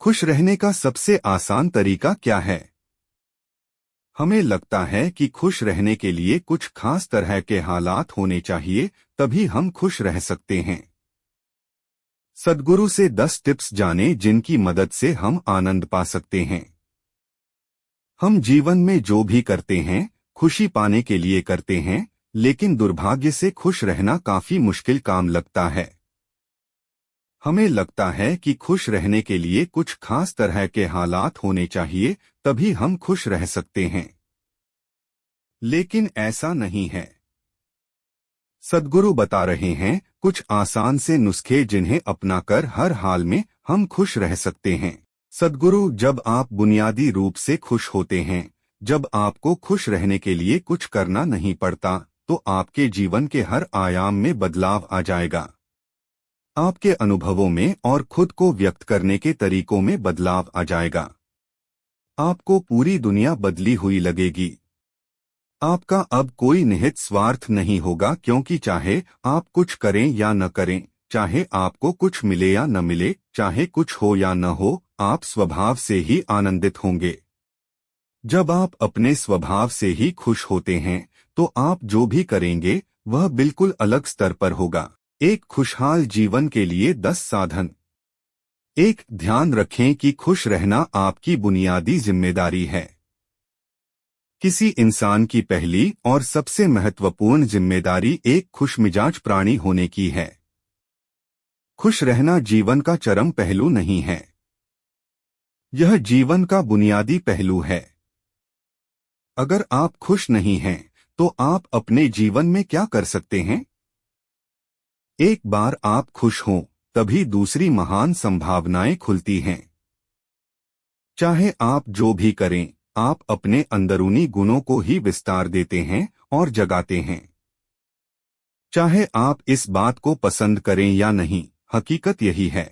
खुश रहने का सबसे आसान तरीका क्या है? हमें लगता है कि खुश रहने के लिए कुछ खास तरह के हालात होने चाहिए, तभी हम खुश रह सकते हैं। सद्गुरु से 10 टिप्स जानें जिनकी मदद से हम आनंद पा सकते हैं। हम जीवन में जो भी करते हैं, खुशी पाने के लिए करते हैं, लेकिन दुर्भाग्य से खुश रहना काफी मुश्किल काम लगता है। हमें लगता है कि खुश रहने के लिए कुछ खास तरह के हालात होने चाहिए, तभी हम खुश रह सकते हैं। लेकिन ऐसा नहीं है। सद्गुरु बता रहे हैं कुछ आसान से नुस्खे जिन्हें अपनाकर हर हाल में हम खुश रह सकते हैं। सद्गुरु, जब आप बुनियादी रूप से खुश होते हैं, जब आपको खुश रहने के लिए कुछ करना नहीं पड़ता, तो आपके जीवन के हर आयाम में बदलाव आ जाएगा। आपके अनुभवों में और खुद को व्यक्त करने के तरीकों में बदलाव आ जाएगा। आपको पूरी दुनिया बदली हुई लगेगी। आपका अब कोई निहित स्वार्थ नहीं होगा, क्योंकि चाहे आप कुछ करें या न करें, चाहे आपको कुछ मिले या न मिले, चाहे कुछ हो या न हो, आप स्वभाव से ही आनंदित होंगे। जब आप अपने स्वभाव से ही खुश होते हैं, तो आप जो भी करेंगे वह बिल्कुल अलग स्तर पर होगा। एक खुशहाल जीवन के लिए 10 साधन। 1. ध्यान रखें कि खुश रहना आपकी बुनियादी जिम्मेदारी है। किसी इंसान की पहली और सबसे महत्वपूर्ण जिम्मेदारी एक खुशमिजाज प्राणी होने की है। खुश रहना जीवन का चरम पहलू नहीं है, यह जीवन का बुनियादी पहलू है। अगर आप खुश नहीं हैं, तो आप अपने जीवन में क्या कर सकते हैं? एक बार आप खुश हों, तभी दूसरी महान संभावनाएं खुलती हैं। चाहे आप जो भी करें, आप अपने अंदरूनी गुणों को ही विस्तार देते हैं और जगाते हैं। चाहे आप इस बात को पसंद करें या नहीं, हकीकत यही है।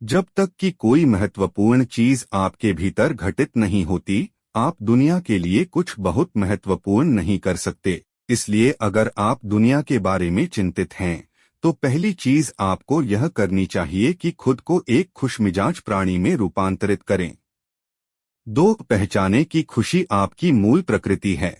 जब तक कि कोई महत्वपूर्ण चीज आपके भीतर घटित नहीं होती, आप दुनिया के लिए कुछ बहुत महत्वपूर्ण नहीं कर सकते। इसलिए अगर आप दुनिया के बारे में चिंतित हैं, तो पहली चीज आपको यह करनी चाहिए कि खुद को एक खुशमिजाज प्राणी में रूपांतरित करें। 2. पहचानें कि खुशी आपकी मूल प्रकृति है।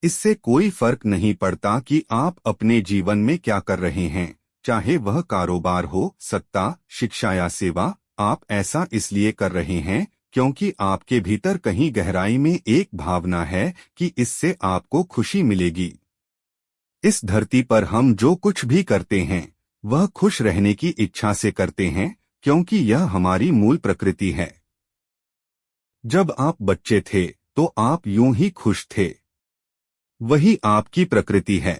इससे कोई फर्क नहीं पड़ता कि आप अपने जीवन में क्या कर रहे हैं, चाहे वह कारोबार हो, सत्ता, शिक्षा या सेवा, आप ऐसा इसलिए कर रहे हैं क्योंकि आपके भीतर कहीं गहराई में एक भावना है कि इससे आपको खुशी मिलेगी। इस धरती पर हम जो कुछ भी करते हैं, वह खुश रहने की इच्छा से करते हैं, क्योंकि यह हमारी मूल प्रकृति है। जब आप बच्चे थे, तो आप यूं ही खुश थे। वही आपकी प्रकृति है।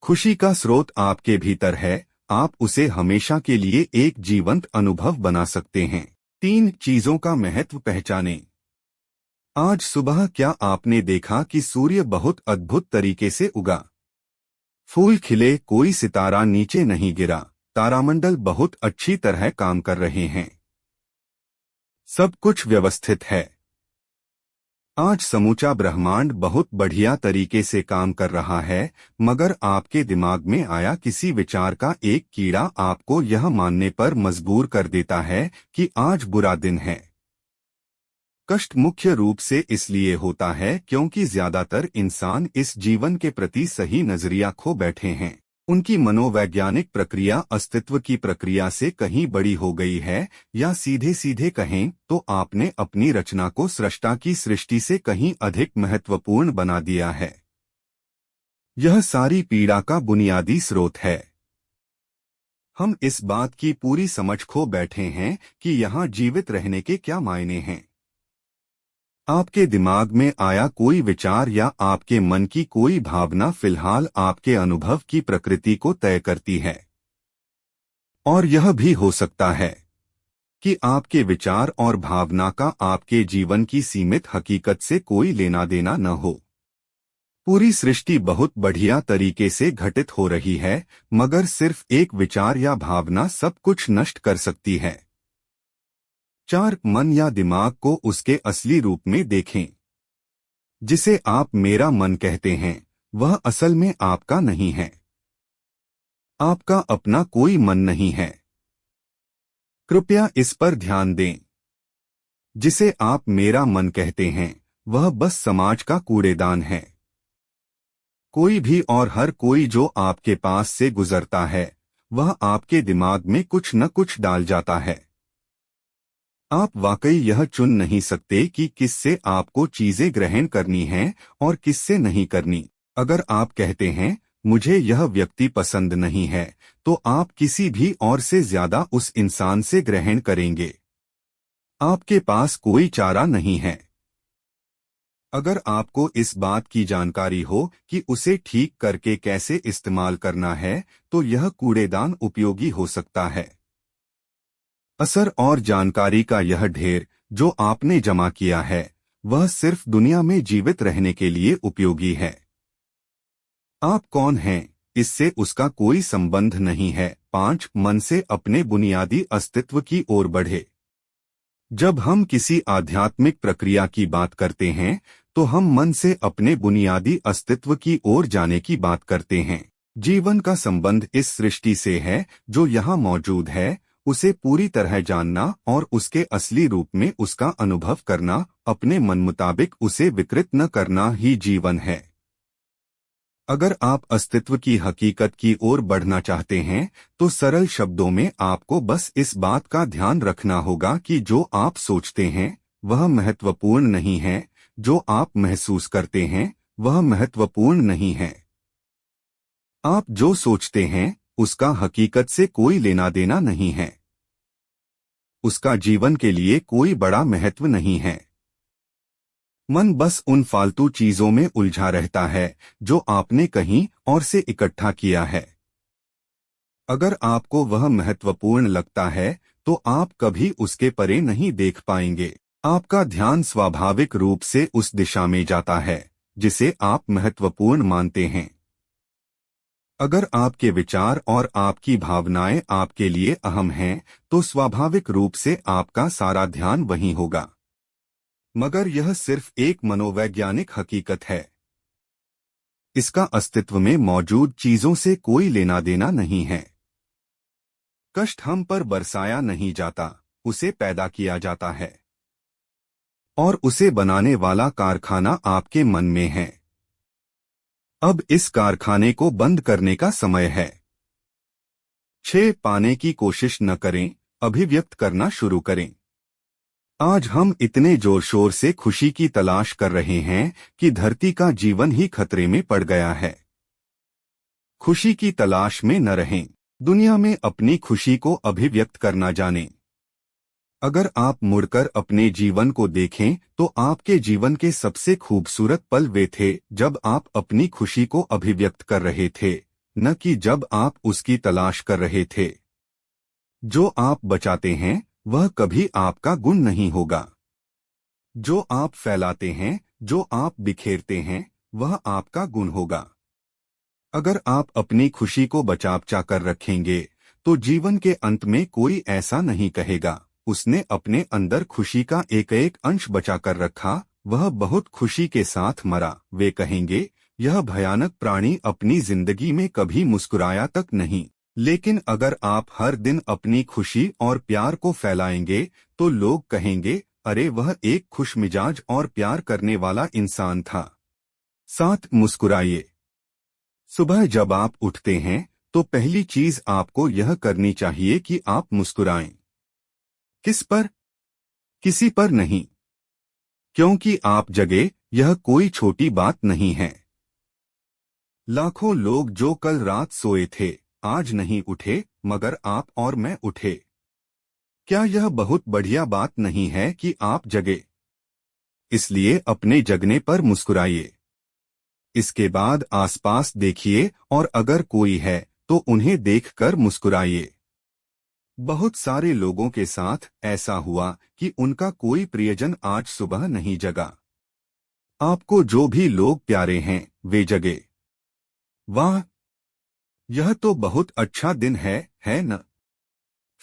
खुशी का स्रोत आपके भीतर है, आप उसे हमेशा के लिए एक जीवंत अनुभव बना सकते हैं। 3 चीजों का महत्व पहचानें। आज सुबह क्या आपने देखा कि सूर्य बहुत अद्भुत तरीके से उगा? फूल खिले, कोई सितारा नीचे नहीं गिरा, तारामंडल बहुत अच्छी तरह काम कर रहे हैं। सब कुछ व्यवस्थित है। आज समूचा ब्रह्मांड बहुत बढ़िया तरीके से काम कर रहा है, मगर आपके दिमाग में आया किसी विचार का एक कीड़ा आपको यह मानने पर मजबूर कर देता है कि आज बुरा दिन है। कष्ट मुख्य रूप से इसलिए होता है क्योंकि ज्यादातर इंसान इस जीवन के प्रति सही नजरिया खो बैठे हैं। उनकी मनोवैज्ञानिक प्रक्रिया अस्तित्व की प्रक्रिया से कहीं बड़ी हो गई है, या सीधे सीधे कहें तो आपने अपनी रचना को सृष्टा की सृष्टि से कहीं अधिक महत्वपूर्ण बना दिया है। यह सारी पीड़ा का बुनियादी स्रोत है। हम इस बात की पूरी समझ खो बैठे हैं कि यहाँ जीवित रहने के क्या मायने हैं। आपके दिमाग में आया कोई विचार या आपके मन की कोई भावना फिलहाल आपके अनुभव की प्रकृति को तय करती है। और यह भी हो सकता है कि आपके विचार और भावना का आपके जीवन की सीमित हकीकत से कोई लेना देना न हो। पूरी सृष्टि बहुत बढ़िया तरीके से घटित हो रही है, मगर सिर्फ एक विचार या भावना सब कुछ नष्ट कर सकती है। 4. मन या दिमाग को उसके असली रूप में देखें। जिसे आप मेरा मन कहते हैं, वह असल में आपका नहीं है। आपका अपना कोई मन नहीं है। कृपया इस पर ध्यान दें। जिसे आप मेरा मन कहते हैं वह बस समाज का कूड़ेदान है। कोई भी और हर कोई जो आपके पास से गुजरता है वह आपके दिमाग में कुछ न कुछ डाल जाता है। आप वाकई यह चुन नहीं सकते कि किससे आपको चीजें ग्रहण करनी हैं और किससे नहीं करनी। अगर आप कहते हैं मुझे यह व्यक्ति पसंद नहीं है तो आप किसी भी और से ज्यादा उस इंसान से ग्रहण करेंगे। आपके पास कोई चारा नहीं है। अगर आपको इस बात की जानकारी हो कि उसे ठीक करके कैसे इस्तेमाल करना है तो यह कूड़ेदान उपयोगी हो सकता है। असर और जानकारी का यह ढेर जो आपने जमा किया है वह सिर्फ दुनिया में जीवित रहने के लिए उपयोगी है। आप कौन हैं इससे उसका कोई संबंध नहीं है। 5 मन से अपने बुनियादी अस्तित्व की ओर बढ़े। जब हम किसी आध्यात्मिक प्रक्रिया की बात करते हैं तो हम मन से अपने बुनियादी अस्तित्व की ओर जाने की बात करते हैं। जीवन का संबंध इस सृष्टि से है जो यहाँ मौजूद है, उसे पूरी तरह जानना और उसके असली रूप में उसका अनुभव करना, अपने मन मुताबिक उसे विकृत न करना ही जीवन है। अगर आप अस्तित्व की हकीकत की ओर बढ़ना चाहते हैं तो सरल शब्दों में आपको बस इस बात का ध्यान रखना होगा कि जो आप सोचते हैं वह महत्वपूर्ण नहीं है, जो आप महसूस करते हैं वह महत्वपूर्ण नहीं है। आप जो सोचते हैं उसका हकीकत से कोई लेना देना नहीं है। उसका जीवन के लिए कोई बड़ा महत्व नहीं है। मन बस उन फालतू चीजों में उलझा रहता है जो आपने कहीं और से इकट्ठा किया है। अगर आपको वह महत्वपूर्ण लगता है तो आप कभी उसके परे नहीं देख पाएंगे। आपका ध्यान स्वाभाविक रूप से उस दिशा में जाता है जिसे आप महत्वपूर्ण मानते हैं। अगर आपके विचार और आपकी भावनाएं आपके लिए अहम हैं तो स्वाभाविक रूप से आपका सारा ध्यान वहीं होगा। मगर यह सिर्फ एक मनोवैज्ञानिक हकीकत है। इसका अस्तित्व में मौजूद चीजों से कोई लेना देना नहीं है। कष्ट हम पर बरसाया नहीं जाता, उसे पैदा किया जाता है। और उसे बनाने वाला कारखाना आपके मन में है। अब इस कारखाने को बंद करने का समय है। 6 पाने की कोशिश न करें, अभिव्यक्त करना शुरू करें। आज हम इतने जोर शोर से खुशी की तलाश कर रहे हैं कि धरती का जीवन ही खतरे में पड़ गया है। खुशी की तलाश में न रहें। दुनिया में अपनी खुशी को अभिव्यक्त करना जानें। अगर आप मुड़कर अपने जीवन को देखें तो आपके जीवन के सबसे खूबसूरत पल वे थे जब आप अपनी खुशी को अभिव्यक्त कर रहे थे, न कि जब आप उसकी तलाश कर रहे थे। जो आप बचाते हैं वह कभी आपका गुण नहीं होगा। जो आप फैलाते हैं, जो आप बिखेरते हैं, वह आपका गुण होगा। अगर आप अपनी खुशी को बचा कर रखेंगे तो जीवन के अंत में कोई ऐसा नहीं कहेगा उसने अपने अंदर खुशी का एक एक अंश बचा कर रखा, वह बहुत खुशी के साथ मरा। वे कहेंगे यह भयानक प्राणी अपनी जिंदगी में कभी मुस्कुराया तक नहीं। लेकिन अगर आप हर दिन अपनी खुशी और प्यार को फैलाएंगे तो लोग कहेंगे अरे वह एक खुशमिजाज और प्यार करने वाला इंसान था। 7 मुस्कुराइए। सुबह जब आप उठते हैं तो पहली चीज आपको यह करनी चाहिए कि आप मुस्कुराएं। किस पर? किसी पर नहीं। क्योंकि आप जगे, यह कोई छोटी बात नहीं है। लाखों लोग जो कल रात सोए थे आज नहीं उठे, मगर आप और मैं उठे। क्या यह बहुत बढ़िया बात नहीं है कि आप जगे? इसलिए अपने जगने पर मुस्कुराइए। इसके बाद आसपास देखिए और अगर कोई है तो उन्हें देखकर मुस्कुराइए। बहुत सारे लोगों के साथ ऐसा हुआ कि उनका कोई प्रियजन आज सुबह नहीं जगा। आपको जो भी लोग प्यारे हैं वे जगे। वाह, यह तो बहुत अच्छा दिन है न?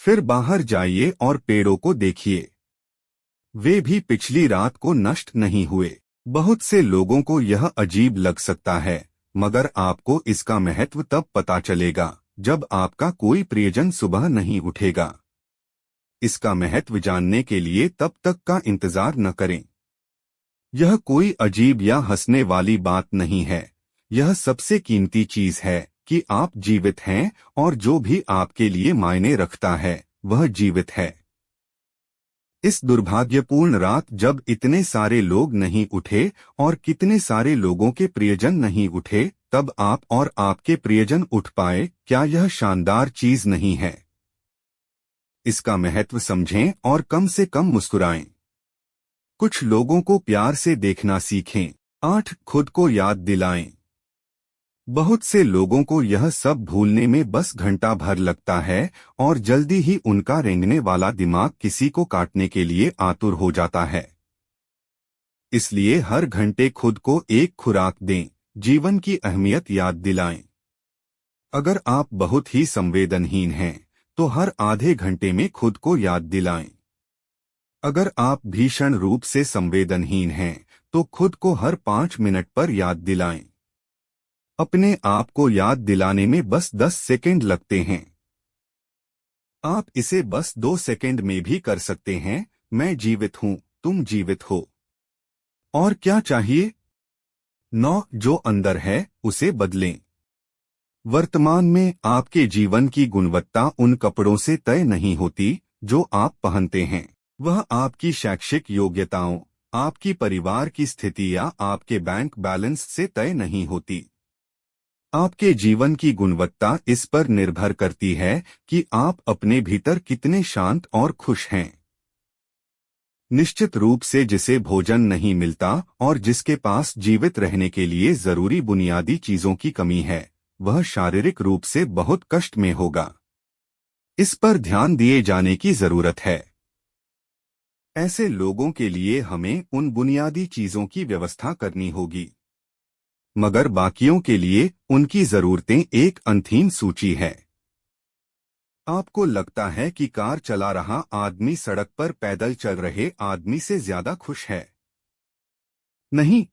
फिर बाहर जाइए और पेड़ों को देखिए। वे भी पिछली रात को नष्ट नहीं हुए। बहुत से लोगों को यह अजीब लग सकता है, मगर आपको इसका महत्व तब पता चलेगा जब आपका कोई प्रियजन सुबह नहीं उठेगा। इसका महत्व जानने के लिए तब तक का इंतजार न करें। यह कोई अजीब या हंसने वाली बात नहीं है। यह सबसे कीमती चीज है कि आप जीवित हैं और जो भी आपके लिए मायने रखता है वह जीवित है। इस दुर्भाग्यपूर्ण रात जब इतने सारे लोग नहीं उठे और कितने सारे लोगों के प्रियजन नहीं उठे, तब आप और आपके प्रियजन उठ पाए, क्या यह शानदार चीज नहीं है? इसका महत्व समझें और कम से कम मुस्कुराएं। कुछ लोगों को प्यार से देखना सीखें। 8. खुद को याद दिलाएं। बहुत से लोगों को यह सब भूलने में बस घंटा भर लगता है और जल्दी ही उनका रेंगने वाला दिमाग किसी को काटने के लिए आतुर हो जाता है। इसलिए हर घंटे खुद को एक खुराक दें, जीवन की अहमियत याद दिलाएं। अगर आप बहुत ही संवेदनहीन हैं, तो हर आधे घंटे में खुद को याद दिलाएं। अगर आप भीषण रूप से संवेदनहीन हैं, तो खुद को हर 5 मिनट पर याद दिलाएं। अपने आप को याद दिलाने में बस 10 सेकंड लगते हैं। आप इसे बस 2 सेकंड में भी कर सकते हैं। मैं जीवित हूं, तुम जीवित हो। और क्या चाहिए? 9. जो अंदर है उसे बदलें। वर्तमान में आपके जीवन की गुणवत्ता उन कपड़ों से तय नहीं होती जो आप पहनते हैं। वह आपकी शैक्षिक योग्यताओं, आपकी परिवार की स्थिति या आपके बैंक बैलेंस से तय नहीं होती। आपके जीवन की गुणवत्ता इस पर निर्भर करती है कि आप अपने भीतर कितने शांत और खुश हैं। निश्चित रूप से जिसे भोजन नहीं मिलता और जिसके पास जीवित रहने के लिए जरूरी बुनियादी चीजों की कमी है, वह शारीरिक रूप से बहुत कष्ट में होगा। इस पर ध्यान दिए जाने की जरूरत है। ऐसे लोगों के लिए हमें उन बुनियादी चीजों की व्यवस्था करनी होगी, मगर बाकियों के लिए उनकी जरूरतें एक अनंत सूची है। आपको लगता है कि कार चला रहा आदमी सड़क पर पैदल चल रहे आदमी से ज्यादा खुश है। नहीं,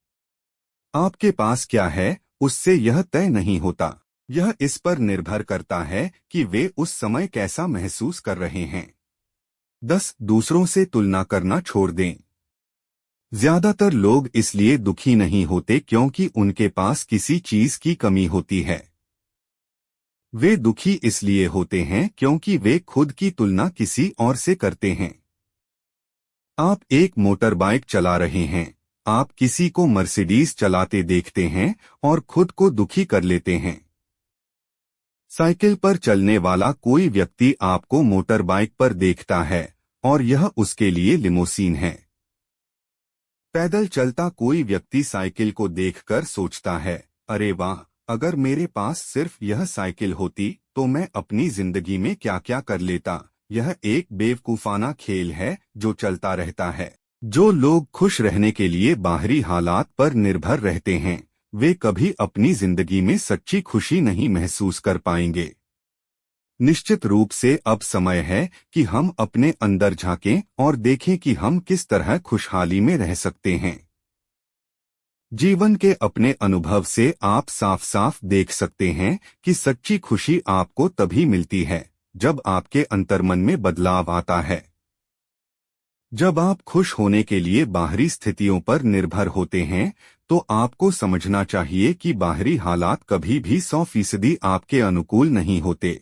आपके पास क्या है उससे यह तय नहीं होता। यह इस पर निर्भर करता है कि वे उस समय कैसा महसूस कर रहे हैं। 10. दूसरों से तुलना करना छोड़ दें। ज्यादातर लोग इसलिए दुखी नहीं होते क्योंकि उनके पास किसी चीज की कमी होती है। वे दुखी इसलिए होते हैं क्योंकि वे खुद की तुलना किसी और से करते हैं। आप एक मोटर बाइक चला रहे हैं, आप किसी को मर्सिडीज चलाते देखते हैं और खुद को दुखी कर लेते हैं। साइकिल पर चलने वाला कोई व्यक्ति आपको मोटर बाइक पर देखता है और यह उसके लिए लिमोसीन है। पैदल चलता कोई व्यक्ति साइकिल को देखकर सोचता है, अरे वाह, अगर मेरे पास सिर्फ यह साइकिल होती तो मैं अपनी जिंदगी में क्या क्या कर लेता। यह एक बेवकूफाना खेल है जो चलता रहता है। जो लोग खुश रहने के लिए बाहरी हालात पर निर्भर रहते हैं, वे कभी अपनी जिंदगी में सच्ची खुशी नहीं महसूस कर पाएंगे। निश्चित रूप से अब समय है कि हम अपने अंदर झांकें और देखें कि हम किस तरह खुशहाली में रह सकते हैं। जीवन के अपने अनुभव से आप साफ साफ देख सकते हैं कि सच्ची खुशी आपको तभी मिलती है जब आपके अंतर्मन में बदलाव आता है। जब आप खुश होने के लिए बाहरी स्थितियों पर निर्भर होते हैं, तो आपको समझना चाहिए कि बाहरी हालात कभी भी 100% आपके अनुकूल नहीं होते।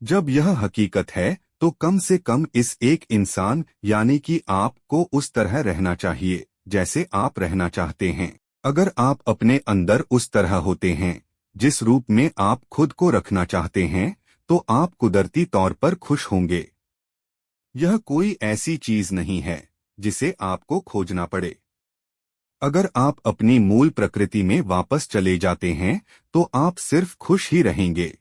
जब यह हकीकत है, तो कम से कम इस एक इंसान यानी कि आपको उस तरह रहना चाहिए जैसे आप रहना चाहते हैं। अगर आप अपने अंदर उस तरह होते हैं जिस रूप में आप खुद को रखना चाहते हैं, तो आप कुदरती तौर पर खुश होंगे। यह कोई ऐसी चीज नहीं है जिसे आपको खोजना पड़े। अगर आप अपनी मूल प्रकृति में वापस चले जाते हैं, तो आप सिर्फ खुश ही रहेंगे।